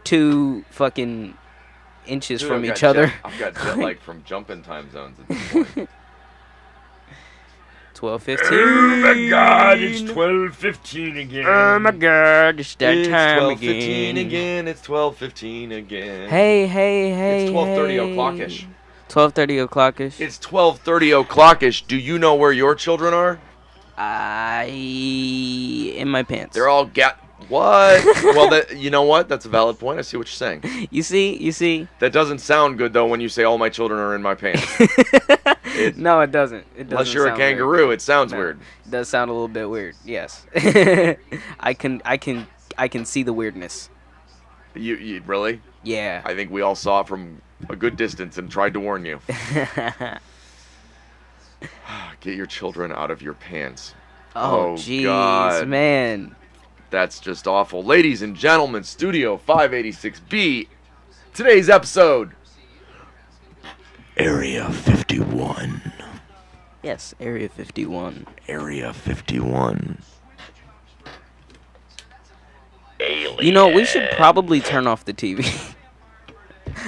2 fucking inches Dude, from each other. I've got jet lag from jumping time zones at this point. 12:15. Oh my God, it's 12:15 again. Oh my God, it's that It's time 12:15 again. again. It's 12:15 again. Hey. It's 12:30 hey. o'clockish. 12:30 o'clockish. It's 12:30 o'clockish. Do you know where your children are? In my pants. They're all what? Well, you know what? That's a valid point. I see what you're saying. You see? That doesn't sound good though when you say all my children are in my pants. No, it doesn't. Unless you're a kangaroo, it sounds weird. It does sound a little bit weird. Yes. I can see the weirdness. You really? Yeah. I think we all saw it from a good distance and tried to warn you. Get your children out of your pants. Oh, jeez, man. That's just awful. Ladies and gentlemen, Studio 586B, today's episode, Area 51. Yes, Area 51. Area 51. Alien. You know, we should probably turn off the TV.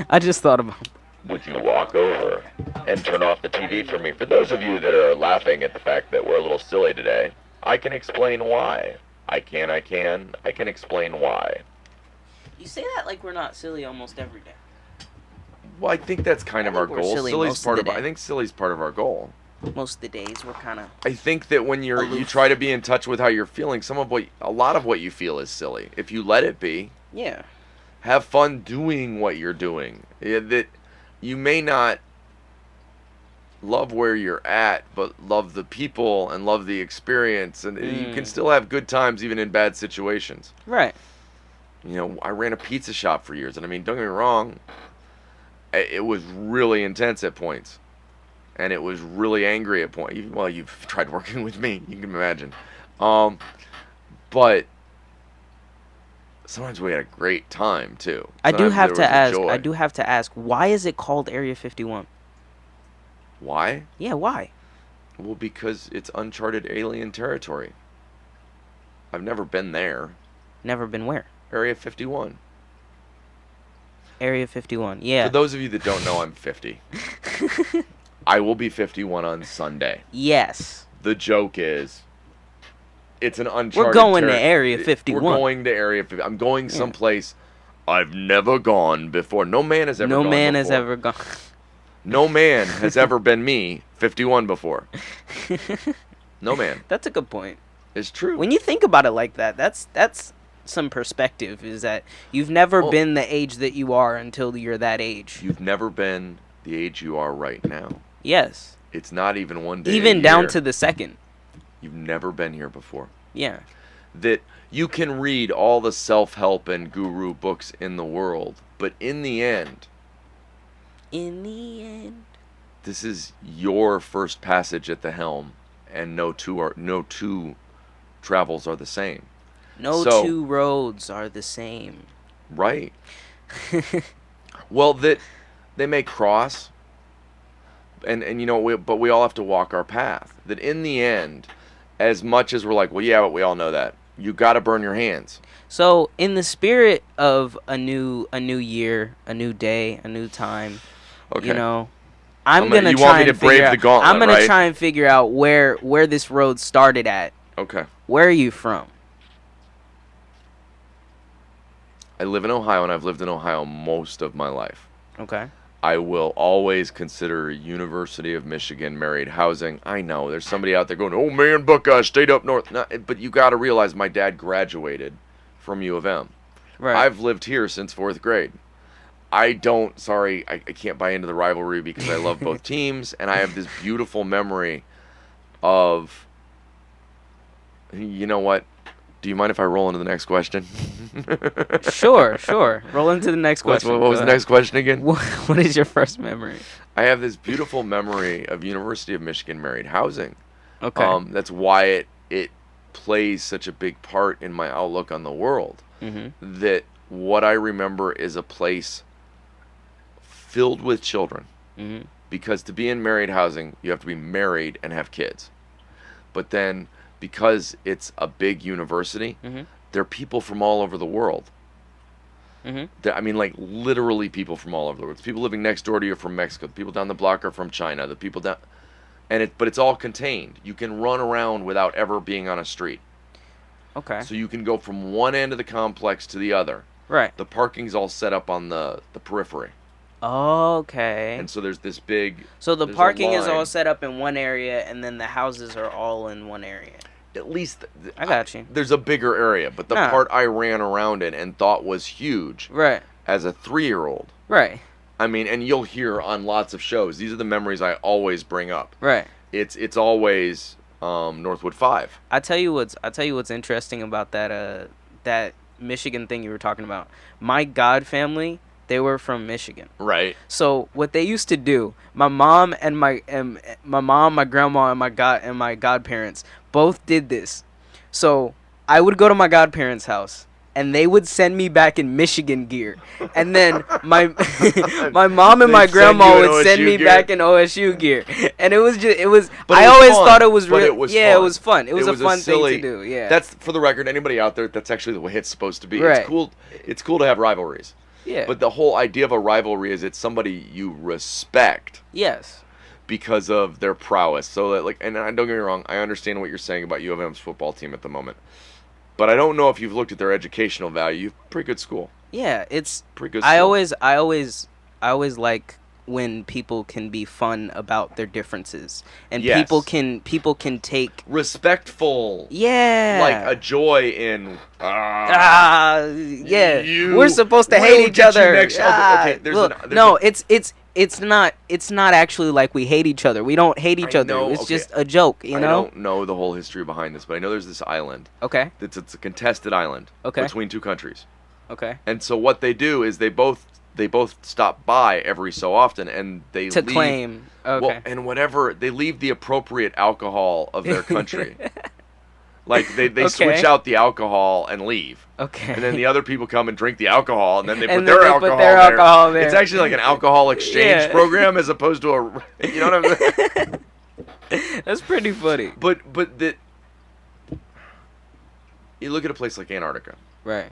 I just thought about it. Would you walk over and turn off the TV for me? For those of you that are laughing at the fact that we're a little silly today, I can explain why. I can explain why. You say that like we're not silly almost every day. Well, I think that's kind of our goal. I think silly's part of our goal. Most of the days we're kind of. I think that when you try to be in touch with how you're feeling, a lot of what you feel is silly. If you let it be. Yeah. Have fun doing what you're doing. That you may not love where you're at, but love the people and love the experience, and you can still have good times even in bad situations. Right. You know, I ran a pizza shop for years, and I mean, don't get me wrong, it was really intense at points, and it was really angry at points. Well, you've tried working with me, you can imagine. But sometimes we had a great time too. I do have to ask, why is it called Area 51? Why? Yeah, why? Well, because it's uncharted alien territory. I've never been there. Never been where? Area 51. Area 51, yeah. For those of you that don't know, I'm 50. I will be 51 on Sunday. Yes. The joke is, it's an uncharted We're going to Area 51. We're going to Area 50. I'm going someplace I've never gone before. No man has ever gone before. No man has ever gone. No man has ever been me, 51, before. No man. That's a good point. It's true. When you think about it like that, that's some perspective, is that you've never been the age that you are until you're that age. You've never been the age you are right now. Yes. It's not even one day even down to the second. You've never been here before. Yeah. That you can read all the self-help and guru books in the world, but in the end, this is your first passage at the helm, and no two travels are the same. No two roads are the same. Right. Well, that they may cross, and you know, but we all have to walk our path. That in the end, as much as we're like, well, yeah, but we all know that, you got to burn your hands. So, in the spirit of a new year, a new day, a new time, okay, you know, I'm gonna try and try and figure out where this road started at. Okay. Where are you from? I live in Ohio, and I've lived in Ohio most of my life. Okay. I will always consider University of Michigan married housing. I know there's somebody out there going, "Oh man, Buckeye stayed up north." No, but you got to realize my dad graduated from U of M. Right. I've lived here since 4th grade. I can't buy into the rivalry because I love both teams, and I have this beautiful memory of, you know what? Do you mind if I roll into the next question? Sure. Roll into the next question. What was the next question again? What is your first memory? I have this beautiful memory of University of Michigan married housing. Okay. That's why it plays such a big part in my outlook on the world. Mm-hmm. That what I remember is a place filled with children. Mm-hmm. Because to be in married housing, you have to be married and have kids. But then, because it's a big university, mm-hmm. there are people from all over the world. I mean, like literally people from all over the world. The people living next door to you are from Mexico. The people down the block are from China. The people down, but it's all contained. You can run around without ever being on a street. Okay. So you can go from one end of the complex to the other. Right. The parking's all set up on the periphery. Okay. And so there's this big. So the there's a parking is all line. set up in one area, and then the houses are all in one area. At least I got you. There's a bigger area, but the Nah. part I ran around in and thought was huge Right. as a 3-year-old. Right. I mean, and you'll hear on lots of shows. These are the memories I always bring up. Right. It's always Northwood 5. I tell you what's interesting about that Michigan thing you were talking about. My god family, they were from Michigan. Right. So what they used to do, my mom, my grandma, and my godparents both did this. So I would go to my godparents' house, and they would send me back in Michigan gear, and then my mom and my They'd grandma send you in would send OSU me gear? back in OSU gear, and it was. But I it was always fun. thought it was But real. it was yeah, fun. it was fun. It was a fun silly, thing to do. Yeah. That's for the record. Anybody out there, that's actually the way it's supposed to be. Right. It's cool. It's cool to have rivalries. Yeah. But the whole idea of a rivalry is it's somebody you respect Yes. because of their prowess. So that, like, and don't get me wrong, I understand what you're saying about U of M's football team at the moment. But I don't know if you've looked at their educational value. Pretty good school. Yeah, it's Pretty good I school. always like when people can be fun about their differences, and Yes. people can take Respectful. yeah Like a joy in yeah, you we're supposed to will hate each get you other. next- okay, there's Look, there's no, it's not actually like we hate each other. We don't hate each I other. know, It's okay. just a joke, you I know. don't know the whole history behind this, but I know there's this island. Okay. It's a contested island Okay. between two countries. Okay. And so what they do is they both stop by every so often, and they To leave, claim. Okay. well, and whatever they leave the appropriate alcohol of their country. Like they switch Okay. out the alcohol and leave. Okay. And then the other people come and drink the alcohol, and then they put And their then they alcohol put their there. alcohol there. It's actually like an alcohol exchange Yeah. program as opposed to a, you know what I'm saying? That's pretty funny. But you look at a place like Antarctica Right.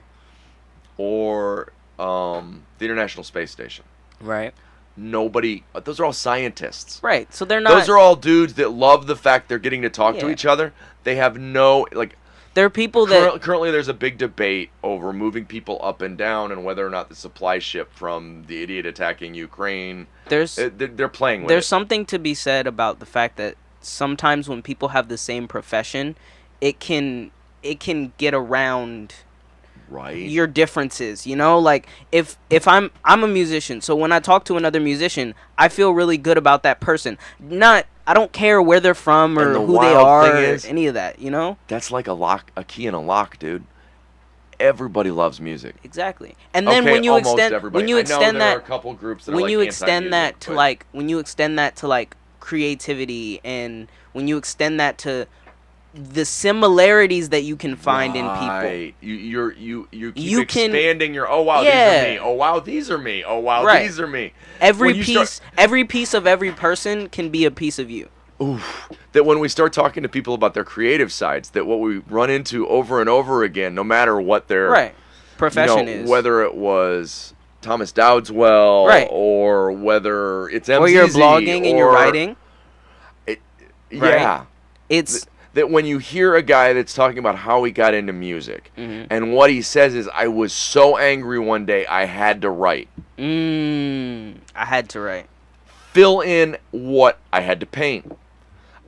or the International Space Station. Right. Those are all scientists. Right. So they're not. Those are all dudes that love the fact they're getting to talk to Yeah. each other. They have no, like, They're people that. currently there's a big debate over moving people up and down and whether or not the supply ship from the idiot attacking Ukraine, There's they're playing with there's it. something to be said about the fact that sometimes when people have the same profession, it can get around Right. your differences, you know. Like if I'm a musician, so when I talk to another musician, I feel really good about that person. I don't care where they're from or And the who they wild are thing or is- any of that, you know. That's like a key in a lock, dude. Everybody loves music. Exactly. And then Okay, when you almost extend everybody. when you I extend know there are that a couple groups that are when like you extend anti-music, that to but- like when you extend that to like creativity, and when you extend that to the similarities that you can find in people. Right. You keep You can- expanding your oh wow these Yeah. are me. Oh wow these are me. Oh wow Right. these are me. Every When you piece start- every piece of every person can be a piece of you. Oof. That when we start talking to people about their creative sides, that what we run into over and over again, no matter what their Right. Profession is. whether it was Thomas Dowdswell, Right. or whether it's MZZ, or you're blogging and you're or- writing. Yeah. It's That when you hear a guy that's talking about how he got into music, Mhm. and what he says is, I was so angry one day I had to write. I had to write. Fill in what I had to paint.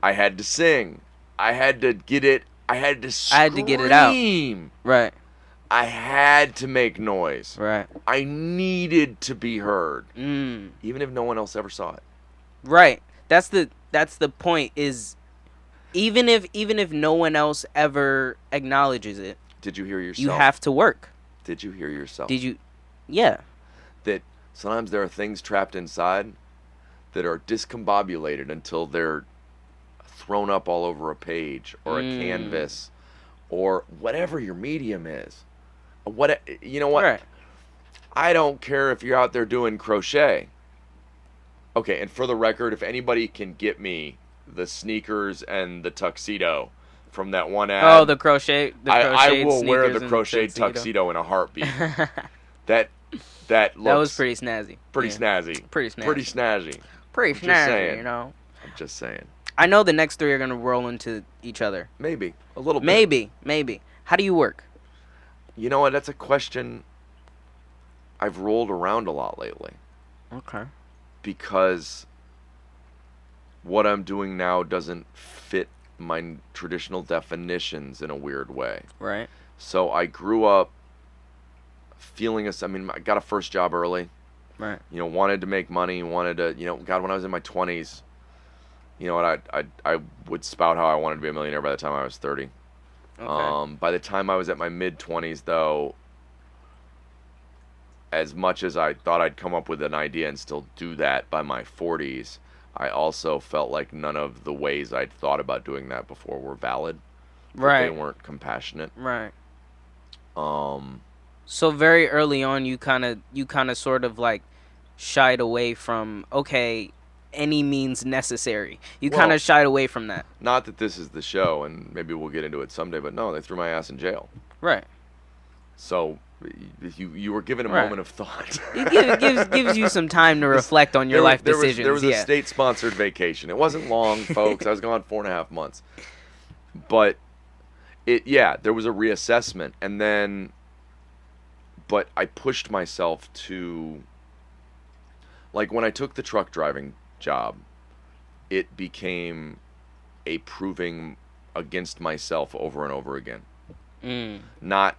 I had to sing. I had to get it. I had to scream. I had to get it out. Right. I had to make noise. Right. I needed to be heard, Mm. even if no one else ever saw it. Right. That's the point, is even if no one else ever acknowledges it, Did you hear yourself? you have to work. Did you hear yourself? Did you? Yeah. That sometimes there are things trapped inside that are discombobulated until they're thrown up all over a page or a canvas or whatever your medium is. You know what? Right. I don't care if you're out there doing crochet. Okay, and for the record, if anybody can get me the sneakers and the tuxedo from that one ad, Oh, the crochet. I will wear sneakers the and crocheted tuxedo in a heartbeat. That that That was looks pretty snazzy. pretty Yeah. snazzy. Pretty Pretty snazzy. snazzy. Pretty I'm just snazzy, saying. I'm just saying. I know the next three are gonna roll into each other. Maybe a little bit. Maybe. How do you work? You know what? That's a question I've rolled around a lot lately Okay. because what I'm doing now doesn't fit my traditional definitions in a weird way. Right. So I grew up feeling I mean, I got a first job early. Right. Wanted to make money, wanted to, God, when I was in my 20s, you know what, I would spout how I wanted to be a millionaire by the time I was 30. Okay. By the time I was at my mid 20s, though, as much as I thought I'd come up with an idea and still do that by my 40s, I also felt like none of the ways I'd thought about doing that before were valid. That they Right. weren't compassionate. Right. Um, So very early on, you kind of sort of like shied away from any means necessary. You kind well, of shied away from that. not that this is the show, and maybe we'll get into it someday, but no, they threw my ass in jail. Right. So you were given a Right. moment of thought. It gives you some time to reflect on your life decisions. There was a Yeah. state-sponsored vacation. It wasn't long, folks. I was gone 4.5 months. But there was a reassessment, and then, but I pushed myself to, like when I took the truck driving job, it became a proving against myself over and over again. Mm. Not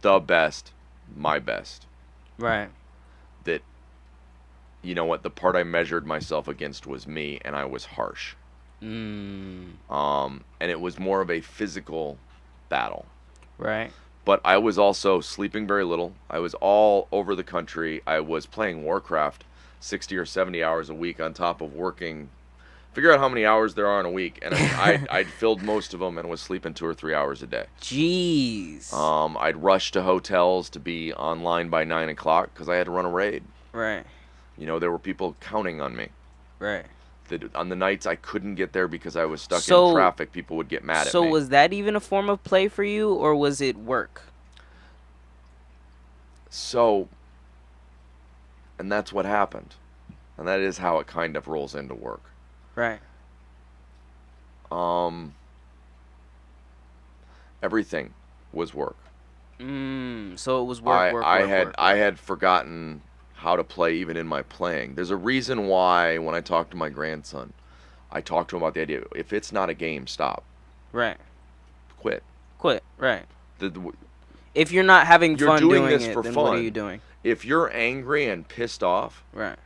the best, my best. Right. That, you know what, the part I measured myself against was me, and I was harsh. Mm. And it was more of a physical battle. Right. But I was also sleeping very little. I was all over the country. I was playing Warcraft 60 or 70 hours a week on top of working. Figure out how many hours there are in a week, and I'd filled most of them and was sleeping 2 or 3 hours a day. Jeez. I'd rush to hotels to be online by 9 o'clock because I had to run a raid. Right. There were people counting on me. Right. On the nights I couldn't get there because I was stuck So- in traffic, people would get mad at me. So was that even a form of play for you, or was it work? So, and that's what happened. And that is how it kind of rolls into work. Right. Everything was work. So it was work. Work. Work. I had forgotten how to play even in my playing. There's a reason why when I talk to my grandson, I talk to him about the idea, if it's not a game, stop. Right. Quit. Quit. Right. The, If you're not having You're fun doing doing this it, for then what are fun. you doing? if you're angry and pissed off, Right.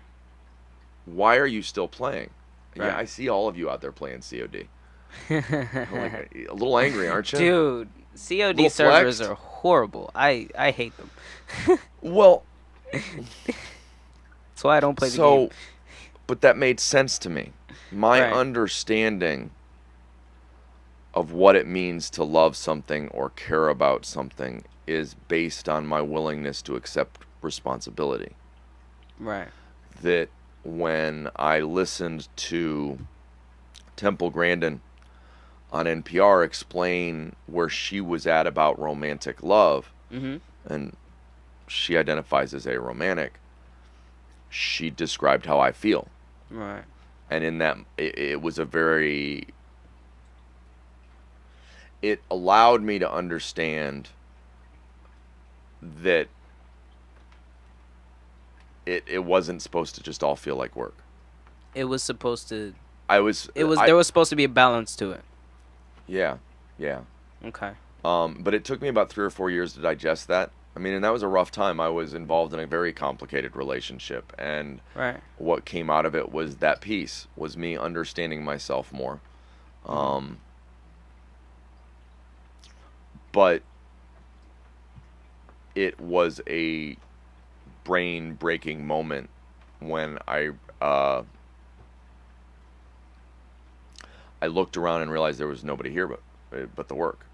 why are you still playing? Right. Yeah, I see all of you out there playing COD. Like a little angry, aren't you? Dude, COD Little servers flexed. are horrible. I hate them. Well, That's why I don't play the so, game. but that made sense to me. My Right. understanding of what it means to love something or care about something is based on my willingness to accept responsibility. Right. That when I listened to Temple Grandin on NPR explain where she was at about romantic love, Mm-hmm. and she identifies as aromantic, she described how I feel. Right. And in that, it was a very, it allowed me to understand that it wasn't supposed to just all feel like work. It was supposed to. I was, There was supposed to be a balance to it. yeah, yeah. Okay. But it took me about 3 or 4 years to digest that. I mean, and that was a rough time. I was involved in a very complicated relationship, and Right. what came out of it was that piece, was me understanding myself more. But it was a brain-breaking moment when I looked around and realized there was nobody here but the work,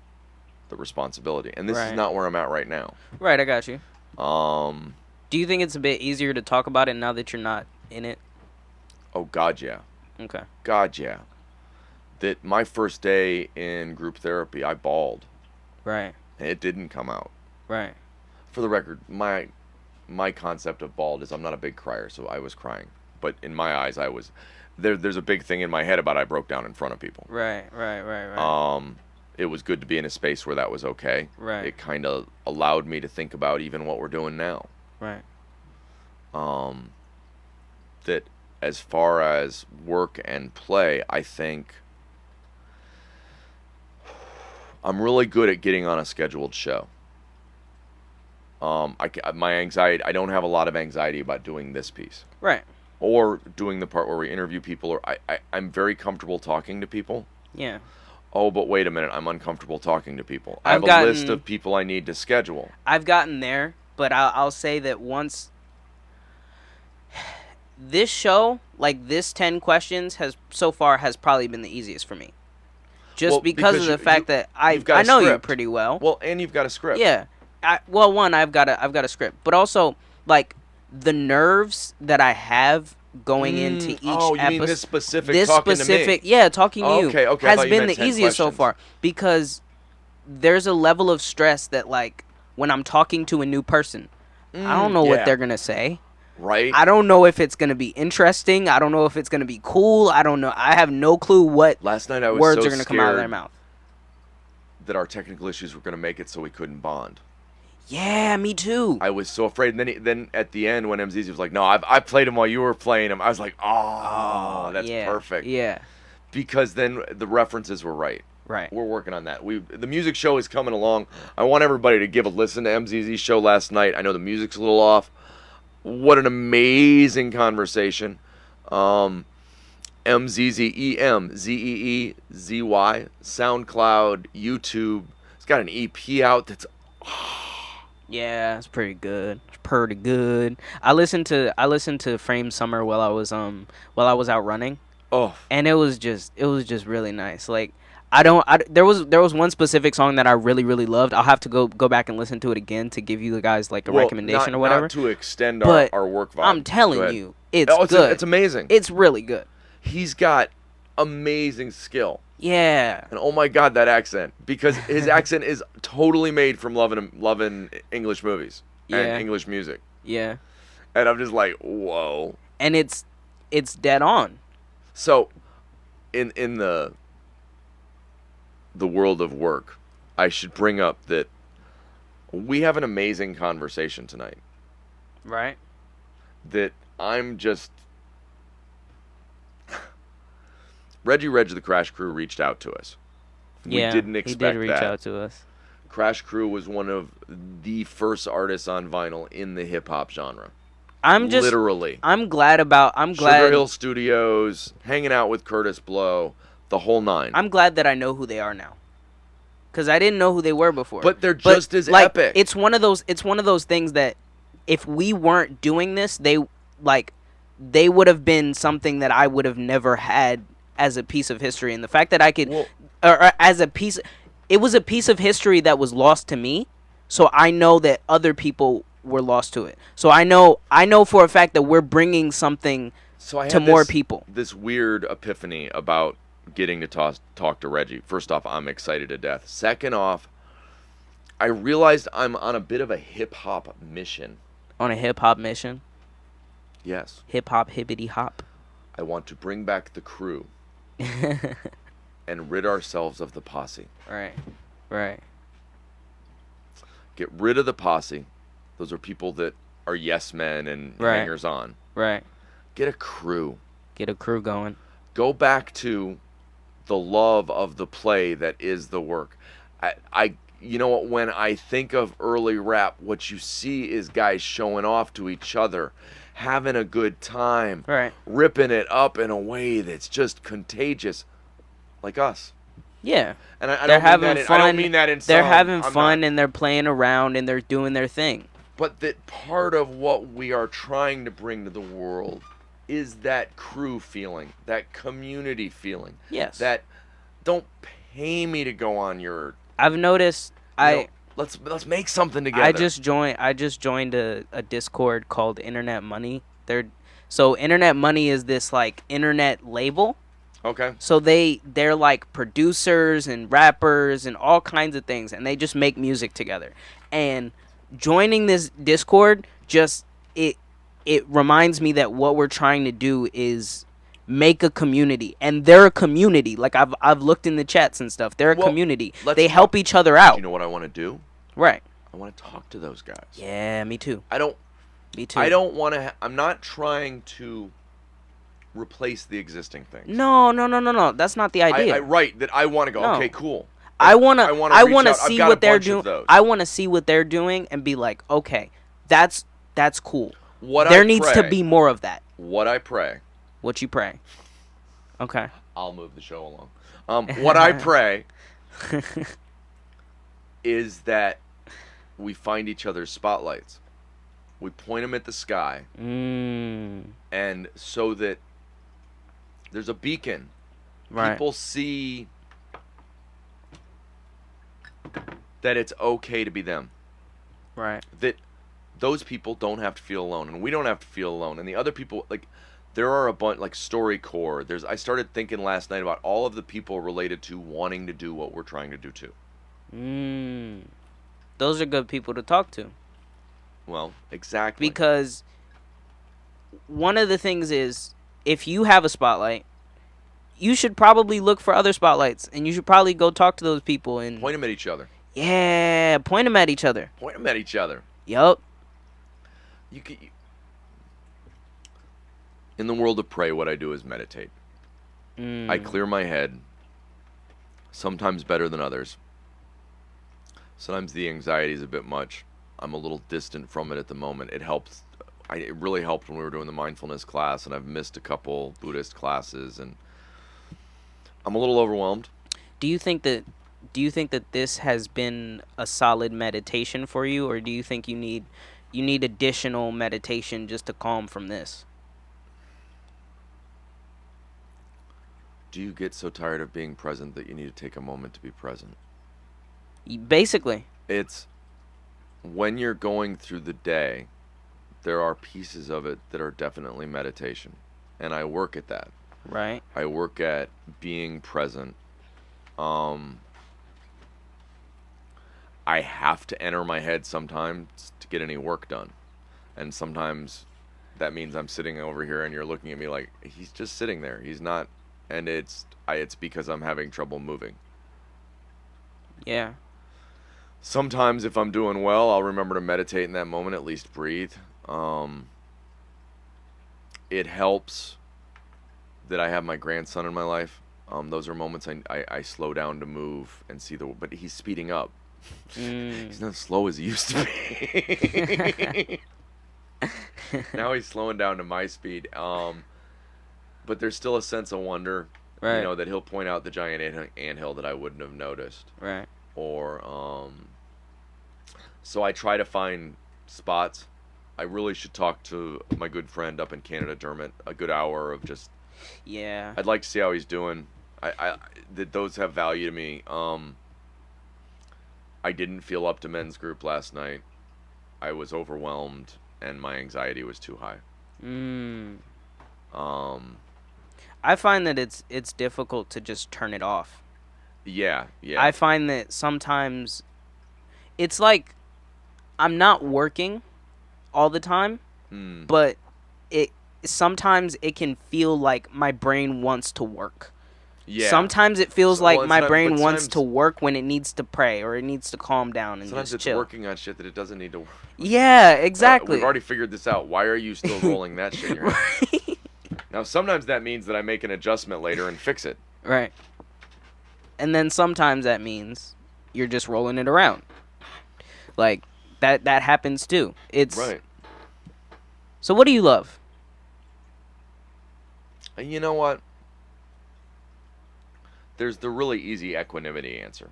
the responsibility. And this is Right. not where I'm at right now. Right. I got you. Um, Do you think it's a bit easier to talk about it now that you're not in it? oh God, yeah. Okay. God, yeah. That my first day in group therapy, I bawled, Right. and it didn't come out. Right. for the record, my concept of bald is I'm not a big crier, so I was crying. But in my eyes, I was there's a big thing in my head about I broke down in front of people. Right. It was good to be in a space where that was okay. Right. It kind of allowed me to think about even what we're doing now. Right. That as far as work and play, I think I'm really good at getting on a scheduled show. My anxiety, I don't have a lot of anxiety about doing this piece. Right. Or doing the part where we interview people, or I'm very comfortable talking to people. Yeah. Oh, but wait a minute, I'm uncomfortable talking to people. I I've have a list of people I need to schedule. I've gotten there, but I'll say that once this show, like this 10 questions has probably been the easiest for me. Just because of the fact that I know you pretty well. Well, and you've got a script. Yeah. I've got a script, but also like the nerves that I have going into each episode. Oh, you mean this specific talking to me? Yeah, talking to you okay, has been the easiest so far because there's a level of stress that like when I'm talking to a new person, I don't know what they're going to say. Right. I don't know if it's going to be interesting. I don't know if it's going to be cool. I don't know. I have no clue what Last night I was words so are going to come out of their mouth. That our technical issues were going to make it so we couldn't bond. Yeah, me too. I was so afraid. And then at the end when MZZ was like, no, I played him while you were playing him, I was like, oh that's perfect. Yeah. Because then the references were right. Right. We're working on that. The music show is coming along. I want everybody to give a listen to MZZ's show last night. I know the music's a little off. What an amazing conversation. MZZEMZEEZY, SoundCloud, YouTube. It's got an EP out that's yeah, it's pretty good. It's pretty good. I listened to Frame Summer while I was out running. Oh. And it was just really nice. Like there was one specific song that I really, really loved. I'll have to go back and listen to it again to give you guys like a recommendation or whatever. Not to extend but our work vibe. I'm telling you, it's good. It's amazing. It's really good. He's got amazing skill. Yeah. And oh my God, that accent. Because his accent is totally made from loving English movies and English music. Yeah. And I'm just like, whoa. And it's dead on. So, in the world of work, I should bring up that we have an amazing conversation tonight. Right. That I'm just... Reg the Crash Crew reached out to us. We didn't expect that. He did reach out to us. Crash Crew was one of the first artists on vinyl in the hip-hop genre. I'm glad. Sugar Hill Studios, hanging out with Curtis Blow, the whole nine. I'm glad that I know who they are now, because I didn't know who they were before. But they're just as epic. It's one of those things that if we weren't doing this, they would have been something that I would have never had as a piece of history. And the fact that I could, or as a piece, it was a piece of history that was lost to me. So I know that other people were lost to it. So I know for a fact that we're bringing something to more people. This weird epiphany about getting to talk to Reggie. First off, I'm excited to death. Second off, I realized I'm on a bit of a hip-hop mission. On a hip-hop mission? Yes. Hip-hop, hippity-hop. I want to bring back the crew and rid ourselves of the posse. Right. Get rid of the posse. Those are people that are yes men and hangers on. Right. Get a crew. Get a crew going. Go back to the love of the play that is the work. I you know what, when I think of early rap, what you see is guys showing off to each other, having a good time, ripping it up in a way that's just contagious, like us. Yeah. And I don't mean that in they're having fun and they're playing around and they're doing their thing. But that part of what we are trying to bring to the world is that crew feeling, that community feeling. Yes. That don't pay me to go on your... I've noticed let's make something together. I just joined a Discord called Internet Money. So Internet Money is this like internet label. Okay. So they're like producers and rappers and all kinds of things, and they just make music together. And joining this Discord just it it reminds me that what we're trying to do is make a community, and they're a community. Like I've looked in the chats and stuff. They're a Well, community. let's They talk. help each other Do you out. know what I want to do? Right. I want to talk to those guys. Yeah, me too. I don't. Me too. I don't want to. I'm not trying to replace the existing things. No, no, no, no, no. That's not the idea. Right. That I want to go. No. Okay, cool. I wanna I I reach wanna out. I've see got what a they're bunch of doing. those. I wanna see what they're doing and be like, okay, that's cool. What There I needs to pray- be more of that. What I pray. What you pray. Okay. I'll move the show along. What I pray is that we find each other's spotlights. We point them at the sky, and so that there's a beacon. Right. People see that it's okay to be them. Right. That those people don't have to feel alone, and we don't have to feel alone. And the other people, like, there are a bunch, like StoryCorps. I started thinking last night about all of the people related to wanting to do what we're trying to do too. Those are good people to talk to. Well, exactly. Because one of the things is, if you have a spotlight, you should probably look for other spotlights, and you should probably go talk to those people and Point them at each other. yeah, point them at each other. Point them at each other. Yup. In the world of pray, what I do is meditate. I clear my head, sometimes better than others. Sometimes the anxiety is a bit much. I'm a little distant from it at the moment. It helps. It really helped when we were doing the mindfulness class, and I've missed a couple Buddhist classes, and I'm a little overwhelmed. Do you think that this has been a solid meditation for you, or do you think you need additional meditation just to calm from this? Do you get so tired of being present that you need to take a moment to be present? Basically. It's when you're going through the day, there are pieces of it that are definitely meditation. And I work at that. Right. I work at being present. I have to enter my head sometimes to get any work done. And sometimes that means I'm sitting over here and you're looking at me like, he's just sitting there. He's not. And it's because I'm having trouble moving. Yeah. Sometimes if I'm doing well, I'll remember to meditate in that moment, at least breathe. It helps that I have my grandson in my life. Those are moments I slow down to move and see but he's speeding up. He's not as slow as he used to be. Now he's slowing down to my speed. But there's still a sense of wonder, Right. that he'll point out the giant anthill that I wouldn't have noticed. Right. Or so I try to find spots. I really should talk to my good friend up in Canada, Dermot. A good hour of just. Yeah. I'd like to see how he's doing. That those have value to me. I didn't feel up to men's group last night. I was overwhelmed and my anxiety was too high. I find that it's difficult to just turn it off. Yeah. I find that sometimes it's like I'm not working all the time, but sometimes it can feel like my brain wants to work. Yeah. Sometimes it feels like my brain but wants to work when it needs to pray or it needs to calm down and sometimes just it's chill. working on shit that it doesn't need to work. Yeah, exactly. We've already figured this out. Why are you still rolling that shit in your head? Now, sometimes that means that I make an adjustment later and fix it. Right. And then sometimes that means you're just rolling it around. Like, that happens too. It's Right. So what do you love? And you know what? There's the really easy equanimity answer,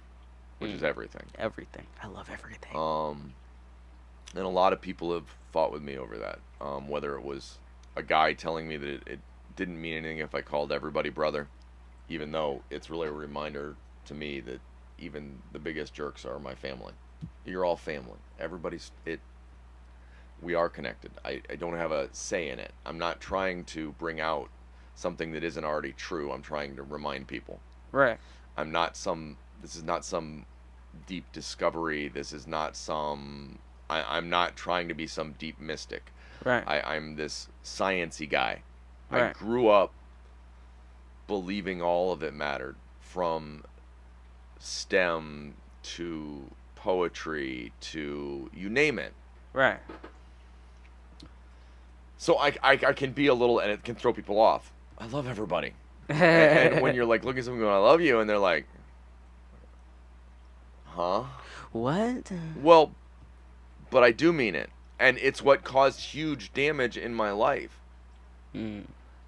which is everything. Everything. I love everything. And a lot of people have fought with me over that. Whether it was a guy telling me that it didn't mean anything if I called everybody brother, even though it's really a reminder to me that even the biggest jerks are my family. You're all family. We are connected. I don't have a say in it. I'm not trying to bring out something that isn't already true. I'm trying to remind people. Right. This is not some deep discovery. This is not some I'm not trying to be some deep mystic. Right. I'm this science-y guy. I Right. grew up believing all of it mattered, from STEM to poetry to you name it. Right. So I can be a little, and it can throw people off. I love everybody. And when you're like, look at someone going, I love you, and they're like, huh? What? Well, but I do mean it. And it's what caused huge damage in my life. Mm.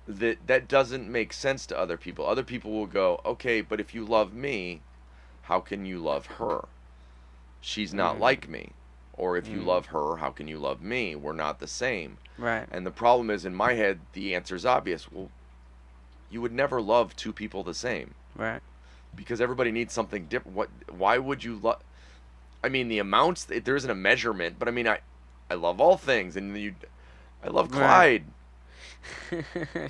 That doesn't make sense to other people. Other people will go, okay, but if you love me, how can you love her? She's not Mm. like me. Or if you Mm. love her, how can you love me? We're not the same. Right. And the problem is, in my head, the answer is obvious. Well, you would never love two people the same, Right. because everybody needs something different. Why would you love? I mean, the amounts, there isn't a measurement, but I mean, I love all things, and I love Right. Clyde.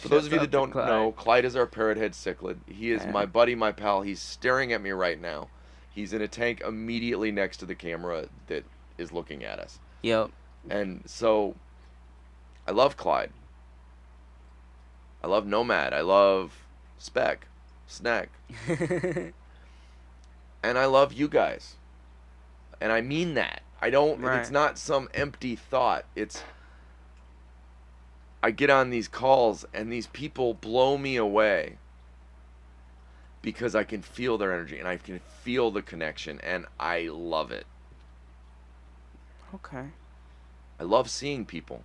For those of you that don't know, Clyde is our parrot-head cichlid. He is my buddy, my pal. He's staring at me right now. He's in a tank immediately next to the camera that is looking at us. Yep. And so, I love Clyde. I love Nomad. I love Spec, Snack, and I love you guys. And I mean that. I don't. Right. It's not some empty thought. It's. I get on these calls and these people blow me away because I can feel their energy and I can feel the connection, and I love it. Okay. I love seeing people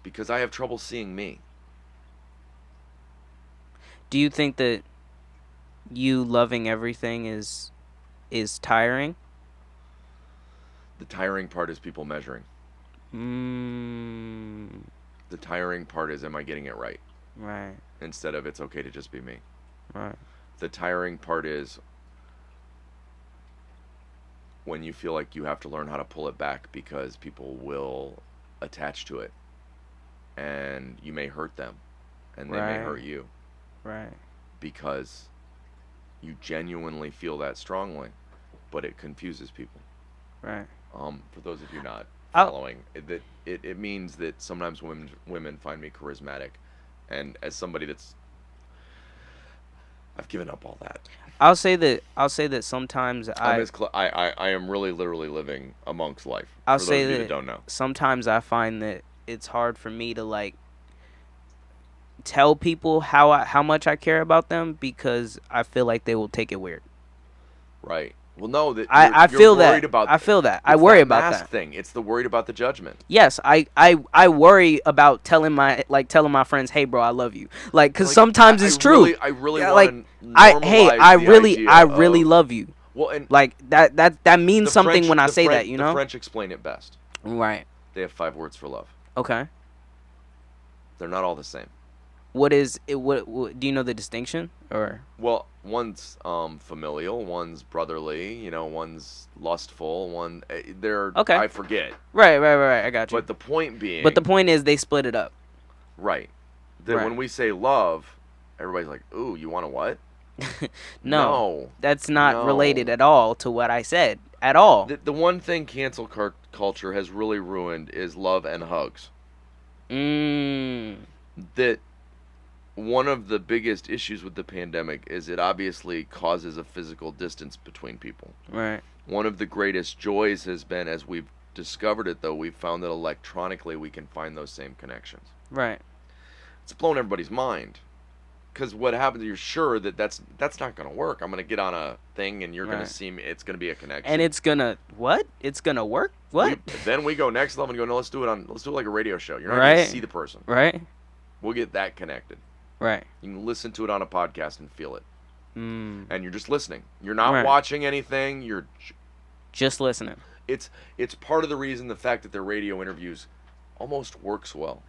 because I have trouble seeing me. Do you think that you loving everything is tiring? The tiring part is people measuring. Mm. The tiring part is, am I getting it right? Right. Instead of, it's okay to just be me. Right. The tiring part is when you feel like you have to learn how to pull it back because people will attach to it, and you may hurt them, and they may Right. hurt you Right. because you genuinely feel that strongly, but it confuses people. Right. For those of you not I'll following, it means that sometimes women find me charismatic, and as somebody I've given up all that. I'll say that sometimes I am really literally living amongst life. I'll For those say of you that that don't know, sometimes I find that it's hard for me to like tell people how much I care about them because I feel like they will take it weird. right? Well, no, that I you're feel worried that. about. I feel that. I It's worry that about mask that. thing. It's the worried about the judgment. Yes, I worry about telling my friends, "Hey bro, I love you." Like cuz Like sometimes it's true. I really Yeah, want like to normalize the I idea really of, love you. well, and Like that means something when I say that, you the know? French explain it best. Right. They have 5 words for love. Okay. They're not all the same. What is it what do you know the distinction or Well, one's familial, one's brotherly, one's lustful, they're, Okay. I forget. Right, I got you. But the point being, But the point is they split it up. right, that Right. when we say love, everybody's like, ooh, you want a what? No. That's not No. related at all to what I said. At all. The one thing cancel culture has really ruined is love and hugs. Mm. That one of the biggest issues with the pandemic is it obviously causes a physical distance between people. Right. One of the greatest joys has been, as we've discovered it, though, we've found that electronically we can find those same connections. Right. It's blown everybody's mind. Because what happens, you're sure that that's not going to work. I'm going to get on a thing and you're going Right. to see me. It's going to be a connection. And it's gonna what? It's gonna work? What? Then we go next level and go, no, let's do it like a radio show. You're not Right. going to see the person. Right? We'll get that connected. Right. You can listen to it on a podcast and feel it. Mm. And you're just listening. You're not Right. watching anything. Just listening. It's part of the reason the fact that their radio interviews almost works well.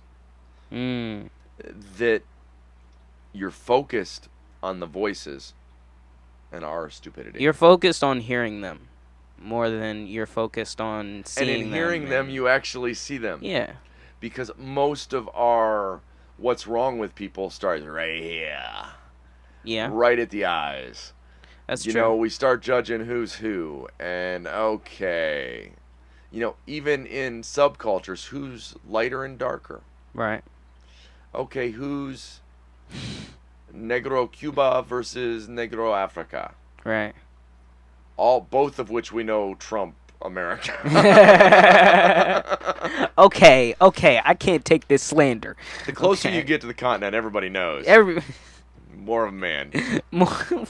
Mm. That you're focused on the voices and our stupidity. You're focused on hearing them more than you're focused on seeing them. And in hearing them, you actually see them. Yeah. Because most of our what's wrong with people starts right here. Yeah. Right at the eyes. That's You true. know, we start judging who's who. And okay. Even in subcultures, who's lighter and darker? Right. Okay, who's Negro Cuba versus Negro Africa? Right. Both of which we know trump America. Okay. Okay. I can't take this slander. The closer you Okay. get to the continent, everybody knows. Every More of a man.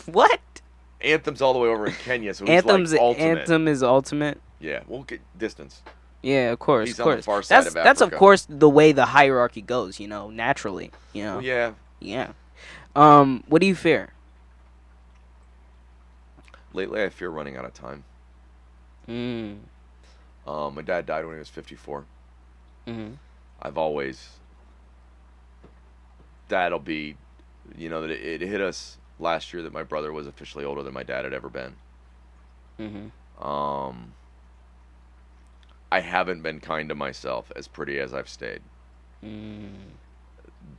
what? Anthem's all the way over in Kenya, so he's like Anthem's ultimate. Anthem is ultimate. Yeah, we'll get distance. Yeah, of course, He's of on the course. far side That's of that's of Africa. course the way the hierarchy goes. Naturally. Well, yeah. Yeah. What do you fear? Lately, I fear running out of time. Mm. My dad died when he was 54. Mm-hmm. I've always. That'll be, that it hit us last year that my brother was officially older than my dad had ever been. Mm-hmm. I haven't been kind to myself as pretty as I've stayed. Mm.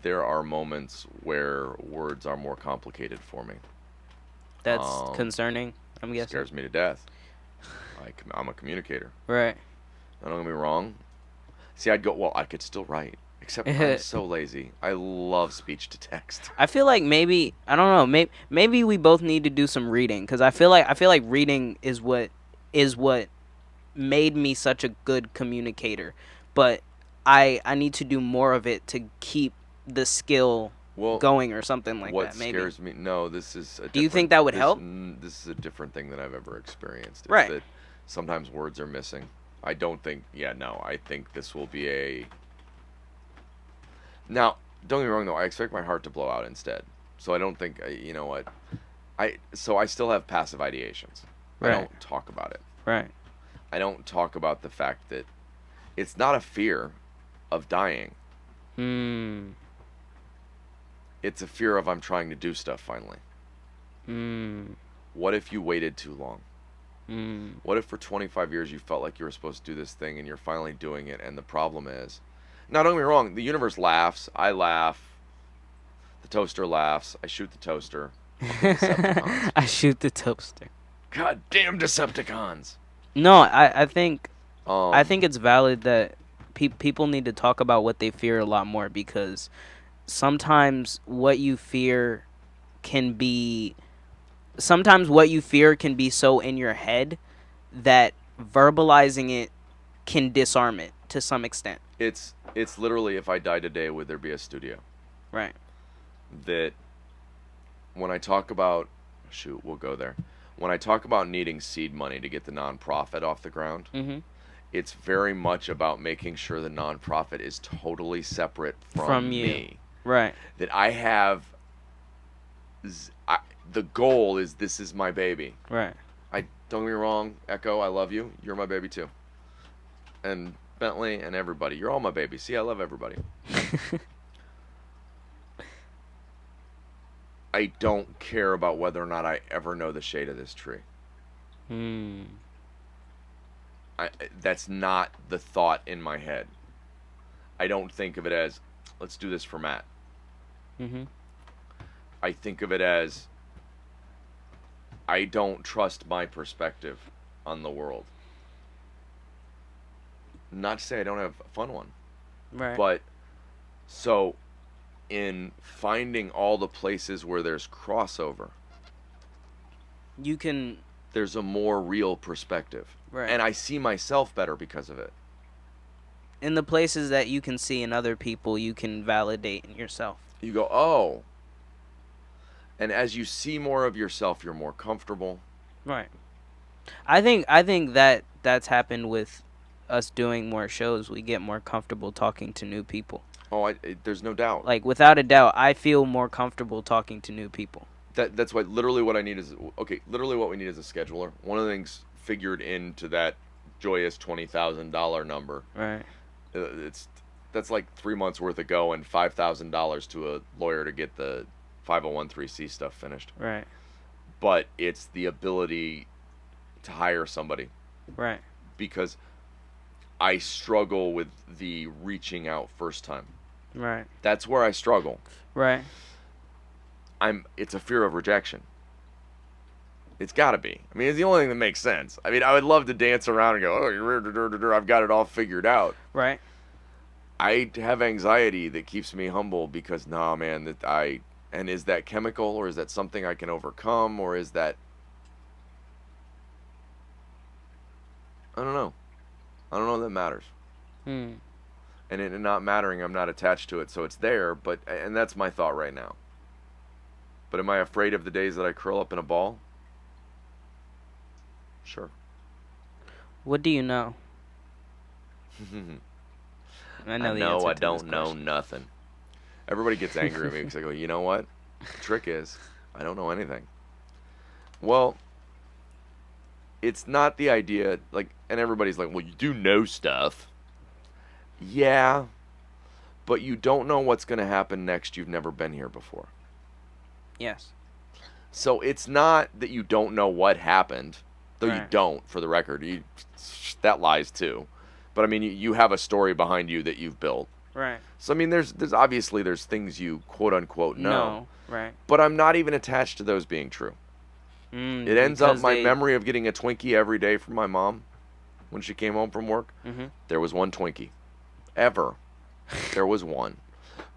There are moments where words are more complicated for me. That's concerning. I'm guessing. Scares me to death. I'm a communicator. Right. Now, don't get me wrong. See, I'd go, well, I could still write. Except I'm so lazy. I love speech to text. I feel like maybe I don't know. Maybe we both need to do some reading because I feel like reading is what made me such a good communicator. But I need to do more of it to keep the skill Well, going or something like what that. Maybe. scares me? No, this is a Do you think different. that would help? This is a different thing than I've ever experienced. It's Right. that sometimes words are missing. I don't think. Yeah, no. I think this will be a. Now, don't get me wrong though. I expect my heart to blow out instead. So I don't think. You know what? I still have passive ideations. I Right. don't talk about it. Right. I don't talk about the fact that it's not a fear of dying. Hmm. It's a fear of I'm trying to do stuff finally. Hmm. What if you waited too long? Hmm. What if for 25 years you felt like you were supposed to do this thing and you're finally doing it and the problem is. Now, don't get me wrong, the universe laughs, I laugh, the toaster laughs, I shoot the toaster. Decepticons. I shoot the toaster. God damn Decepticons. No, I think Um, I think it's valid that people need to talk about what they fear a lot more because sometimes what you fear can be so in your head that verbalizing it can disarm it to some extent. it's literally if I die today, would there be a studio? Right. That when I talk about, shoot, we'll go there. When I talk about needing seed money to get the nonprofit off the ground, Mm-hmm. it's very much about making sure the nonprofit is totally separate From you. me. Right. That I have, the goal is this is my baby. Right. Don't get me wrong, Echo, I love you. You're my baby too. And Bentley and everybody, you're all my babies. See, I love everybody. I don't care about whether or not I ever know the shade of this tree. Hmm. That's not the thought in my head. I don't think of it as, let's do this for Matt. Mm-hmm. I think of it as, I don't trust my perspective on the world. Not to say I don't have a fun one, Right. but so in finding all the places where there's crossover, you can. there's a more real perspective. Right. And I see myself better because of it. In the places that you can see in other people, you can validate in yourself. You go, oh. And as you see more of yourself, you're more comfortable. Right. I think that's happened with us doing more shows. We get more comfortable talking to new people. Oh, there's no doubt. Like without a doubt, I feel more comfortable talking to new people. That's why literally what I need is literally what we need is a scheduler. One of the things figured into that joyous $20,000 number. Right. That's like 3 months worth of go and $5,000 to a lawyer to get the 501(c) stuff finished. Right. But it's the ability to hire somebody. Right. Because I struggle with the reaching out first time. Right. That's where I struggle. Right. It's a fear of rejection. It's got to be. I mean, it's the only thing that makes sense. I mean, I would love to dance around and go, oh, I've got it all figured out. Right. I have anxiety that keeps me humble because, nah, man, and is that chemical or is that something I can overcome or is that, I don't know. I don't know that matters. Hmm. And it not mattering, I'm not attached to it, so it's there, and that's my thought right now. But am I afraid of the days that I curl up in a ball? Sure. What do you know? I I know the know answer I to this don't know question. nothing. Everybody gets angry at me because I go, you know what? The trick is, I don't know anything. Well, it's not the idea, like, and everybody's like, well, you do know stuff. Yeah, but you don't know what's going to happen next. You've never been here before. Yes. So it's not that you don't know what happened, though you Right. don't, for the record. That lies too. But I mean, you have a story behind you that you've built. Right. So I mean, there's obviously there's things you quote unquote know, No. Right. but I'm not even attached to those being true. It ends up Because my they. memory of getting a Twinkie every day from my mom when she came home from work. Mhm. There was one Twinkie, ever. There was one.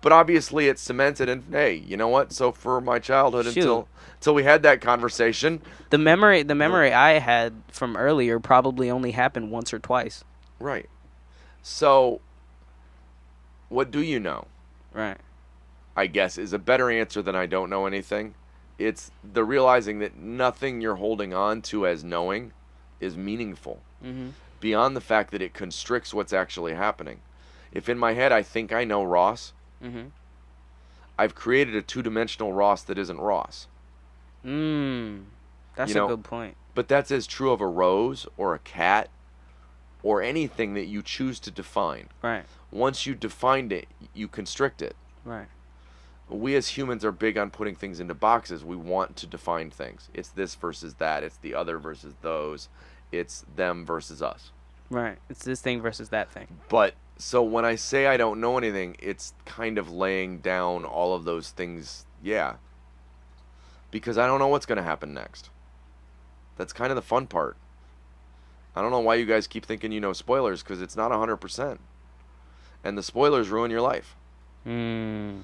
But obviously it's cemented and hey, you know what? So for my childhood Shoot. until we had that conversation, The memory I had from earlier probably only happened once or twice. right. So what do you know? Right. I guess is a better answer than I don't know anything. It's the realizing that nothing you're holding on to as knowing is meaningful Mhm. beyond the fact that it constricts what's actually happening. If in my head I think I know Ross, Mhm. I've created a two-dimensional Ross that isn't Ross. That's You a know, good point. but that's as true of a rose or a cat or anything that you choose to define. Right. Once you defined it, you constrict it. Right. We as humans are big on putting things into boxes. We want to define things. It's this versus that. It's the other versus those. It's them versus us. Right. It's this thing versus that thing. But so when I say I don't know anything, it's kind of laying down all of those things. Yeah. Because I don't know what's going to happen next. That's kind of the fun part. I don't know why you guys keep thinking you know spoilers because it's not 100%. And the spoilers ruin your life. Hmm.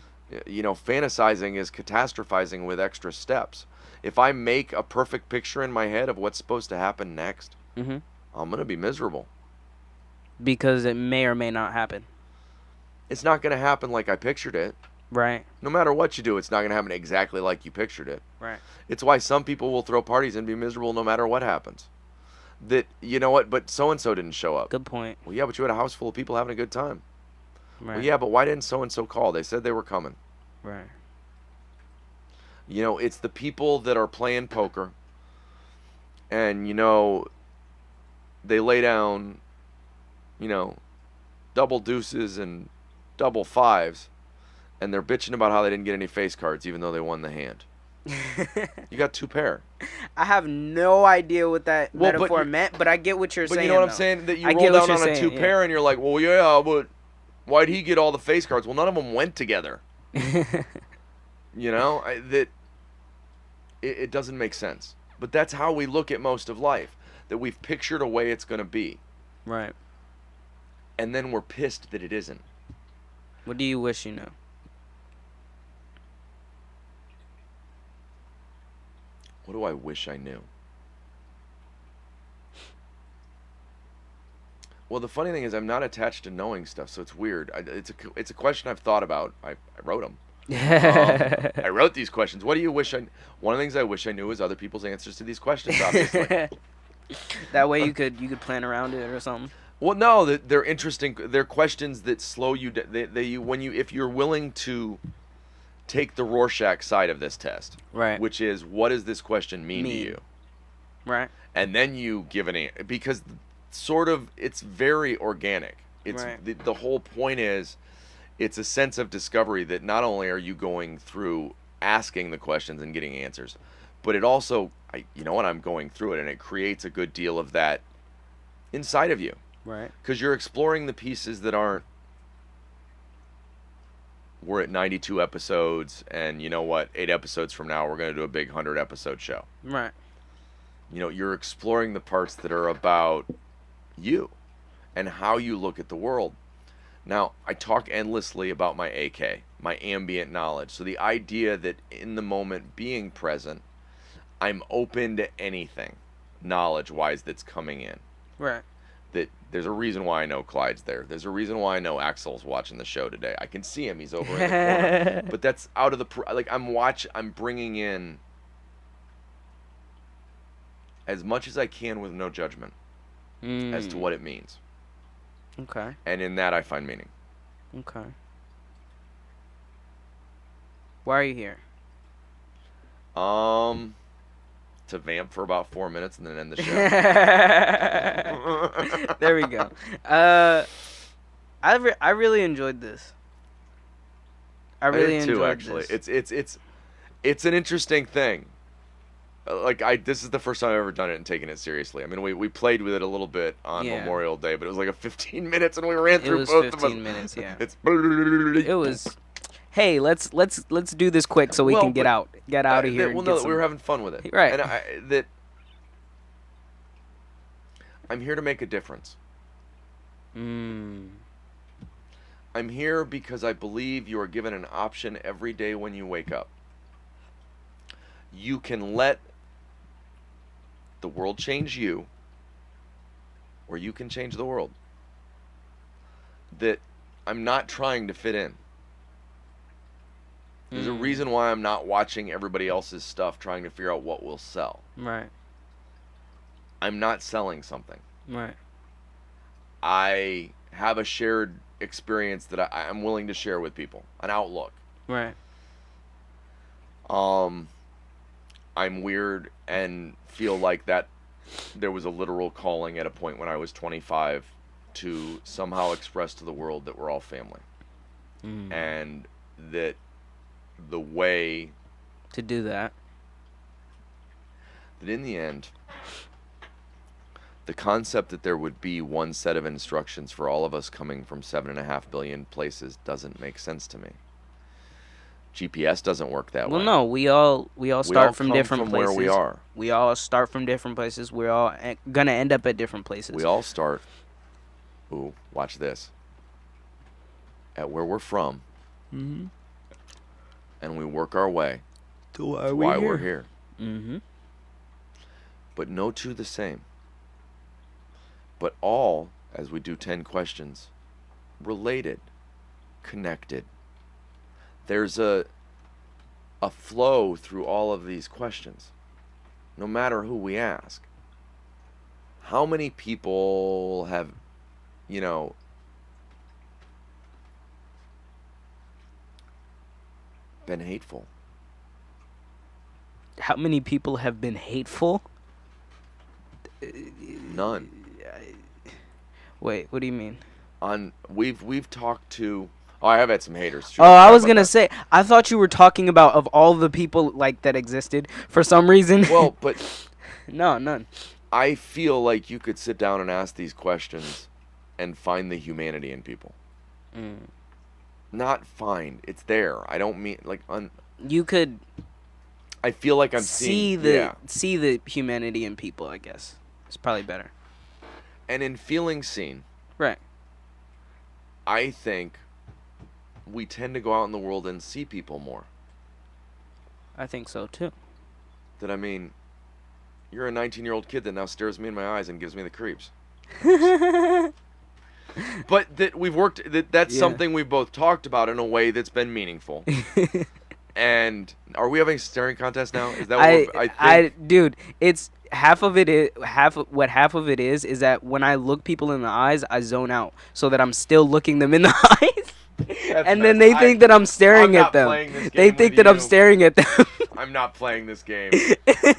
You know, fantasizing is catastrophizing with extra steps. If I make a perfect picture in my head of what's supposed to happen next, Mhm. I'm going to be miserable. Because it may or may not happen. It's not going to happen like I pictured it. Right. No matter what you do, it's not going to happen exactly like you pictured it. Right. It's why some people will throw parties and be miserable no matter what happens. That, you know what, but so and so didn't show up. Good point. Well, yeah, but you had a house full of people having a good time. Right. Well, yeah, but why didn't so and so call? They said they were coming. Right. You know, it's the people that are playing poker and, you know, they lay down, you know, double deuces and double fives and they're bitching about how they didn't get any face cards even though they won the hand. You got two pair. I have no idea what that Well, but metaphor you- meant, but I get what you're But saying. you know what I'm though. saying? That you I roll get what down you're on a saying, two pair and you're like, well, yeah, but why'd he get all the face cards? Well, none of them went together. You know, it doesn't make sense. But that's how we look at most of life. That we've pictured a way it's going to be. Right. And then we're pissed that it isn't. What do you wish you knew? What do I wish I knew? Well, the funny thing is I'm not attached to knowing stuff, so it's weird. It's a question I've thought about. I wrote them. I wrote these questions. What do you wish I? One of the things I wish I knew is other people's answers to these questions. Obviously. That way you could plan around it or something. Well, no, they're interesting. They're questions that slow you. If you're willing to take the Rorschach side of this test, Right. which is what does this question mean to you, Right. and then you give an answer because sort of it's very organic. It's Right. the whole point is it's a sense of discovery that not only are you going through asking the questions and getting answers, but it also, you know what, I'm going through it and it creates a good deal of that inside of you Right. because you're exploring the pieces that aren't. We're at 92 episodes and you know what, 8 episodes from now we're going to do a big 100 episode show. Right. You're exploring the parts that are about you and how you look at the world. Now, I talk endlessly about my AK, my ambient knowledge. So the idea that in the moment being present, I'm open to anything knowledge wise that's coming in. Right. That there's a reason why I know Clyde's there. There's a reason why I know Axel's watching the show today. I can see him. He's over in the corner. But that's out of the like I'm bringing in as much as I can with no judgment as to what it means. Okay. And in that I find meaning. Okay. Why are you here? To vamp for about 4 minutes and then end the show. There we go. I really enjoyed this. I really did too, enjoyed actually. this. It's an interesting thing. This is the first time I've ever done it and taken it seriously. I mean, we played with it a little bit on Memorial Day, but it was like a 15 minutes and we ran through both of them. It was 15 minutes, yeah. It was. Hey, let's do this quick so we can get out of here. We were having fun with it, right? And I'm here to make a difference. I'm here because I believe you are given an option every day when you wake up. You can let the world change you, or you can change the world. That I'm not trying to fit in. There's a reason why I'm not watching everybody else's stuff trying to figure out what will sell. Right. I'm not selling something. Right. I have a shared experience that I'm willing to share with people, an outlook. Right. I'm weird and feel like that there was a literal calling at a point when I was 25 to somehow express to the world that we're all family. And that the way to do that in the end, the concept that there would be one set of instructions for all of us coming from 7.5 billion places doesn't make sense to me. GPS doesn't work that way. Well, no, we all start from different places. Where we are. We all start from different places. We're all gonna end up at different places. We all start. Ooh, watch this. At where we're from. And we work our way to why we're here. But no two the same. But all, as we do 10 questions, related, connected. There's a flow through all of these questions, no matter who we ask. How many people have, been hateful? How many people have been hateful? None. Wait, what do you mean? We've talked to. Oh, I have had some haters. Oh, I was gonna say. I thought you were talking about of all the people that existed for some reason. Well, but no, none. I feel like you could sit down and ask these questions, and find the humanity in people. Not find. It's there. I don't mean You could. I feel like I'm see the humanity in people. I guess it's probably better. And in feeling seen, right? I think we tend to go out in the world and see people more. I think so too. That you're a 19-year-old kid that now stares me in my eyes and gives me the creeps. But that we've worked. That's something we've both talked about in a way that's been meaningful. And are we having a staring contest now? Is that what I think? Dude, it's half of it is that when I look people in the eyes, I zone out so that I'm still looking them in the eyes. And then they think that I'm staring at them. They think that I'm staring at them. I'm not playing this game.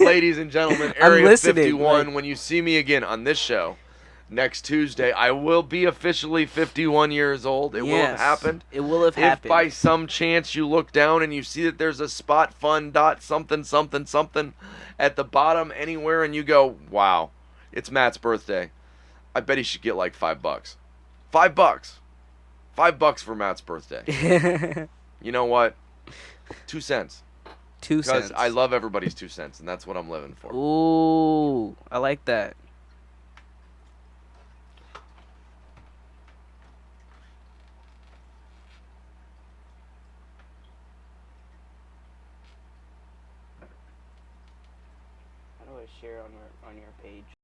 Ladies and gentlemen, Area 51, when you see me again on this show next Tuesday, I will be officially 51 years old. It will have happened. It will have happened. If by some chance you look down and you see that there's a spot fun dot something something something at the bottom anywhere and you go, wow, it's Matt's birthday, I bet he should get like $5. $5. $5 for Matt's birthday. You know what? 2 cents. 2 because I cents. love everybody's 2 cents, and that's what I'm living for. Ooh, I like that. How do I share on your page?